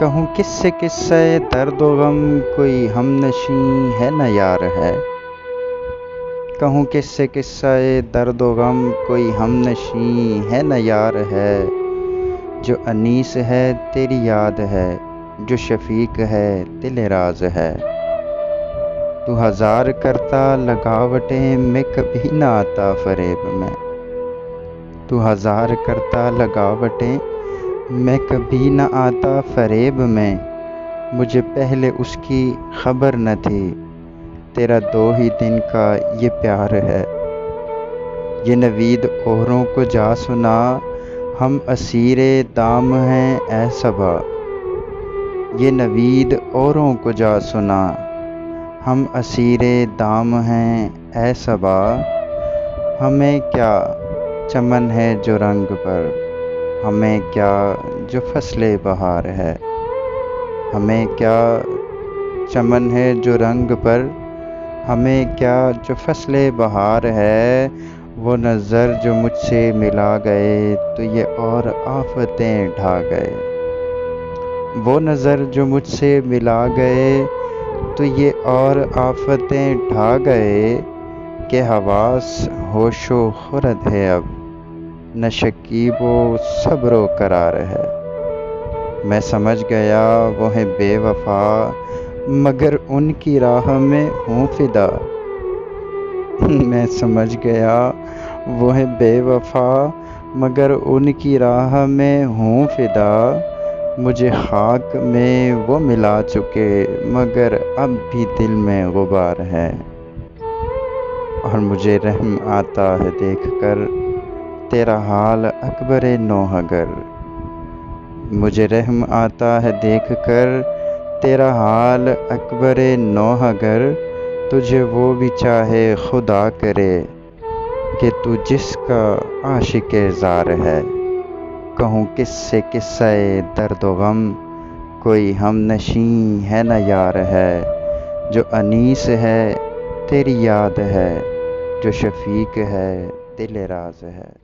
کہوں کس سے قصہ درد و غم، کوئی ہم نشیں ہے نہ یار ہے۔ کہوں کس سے قصہ درد و غم، کوئی ہم نشیں ہے نہ یار ہے۔ جو انیس ہے تیری یاد ہے، جو شفیق ہے دل راز ہے۔ تو ہزار کرتا لگاوٹیں، میں کبھی نہ آتا فریب میں۔ تو ہزار کرتا لگاوٹیں، میں کبھی نہ آتا فریب میں۔ مجھے پہلے اس کی خبر نہ تھی، تیرا 2 ہی دن کا یہ پیار ہے۔ یہ نوید اوروں کو جا سنا، ہم اسیر دام ہیں اے صبا۔ یہ نوید اوروں کو جا سنا، ہم اسیر دام ہیں اے صبا۔ ہمیں کیا چمن ہے جو رنگ پر، ہمیں کیا جو فصل بہار ہے۔ ہمیں کیا چمن ہے جو رنگ پر، ہمیں کیا جو فصل بہار ہے۔ وہ نظر جو مجھ سے ملا گئے تو یہ اور آفتیں ڈھا گئے۔ وہ نظر جو مجھ سے ملا گئے تو یہ اور آفتیں ڈھا گئے۔ کہ حواس ہوش و خرد ہے اب، نہ شکیب و صبر و قرار ہے۔ میں سمجھ گیا وہ ہیں بے وفا، مگر ان کی راہ میں ہوں فدا۔ میں سمجھ گیا وہ ہیں بے وفا، مگر ان کی راہ میں ہوں فدا۔ مجھے خاک میں وہ ملا چکے، مگر اب بھی دل میں غبار ہے۔ اور مجھے رحم آتا ہے دیکھ کر تیرا حال اکبر نوح گر۔ مجھے رحم آتا ہے دیکھ کر تیرا حال اکبر نوح گر۔ تجھے وہ بھی چاہے خدا کرے کہ تو جس کا عاشق زار ہے۔ کہوں کس سے قصہ درد و غم، کوئی ہم نشیں ہے نہ یار ہے۔ جو انیس ہے تیری یاد ہے، جو شفیق ہے دل راز ہے۔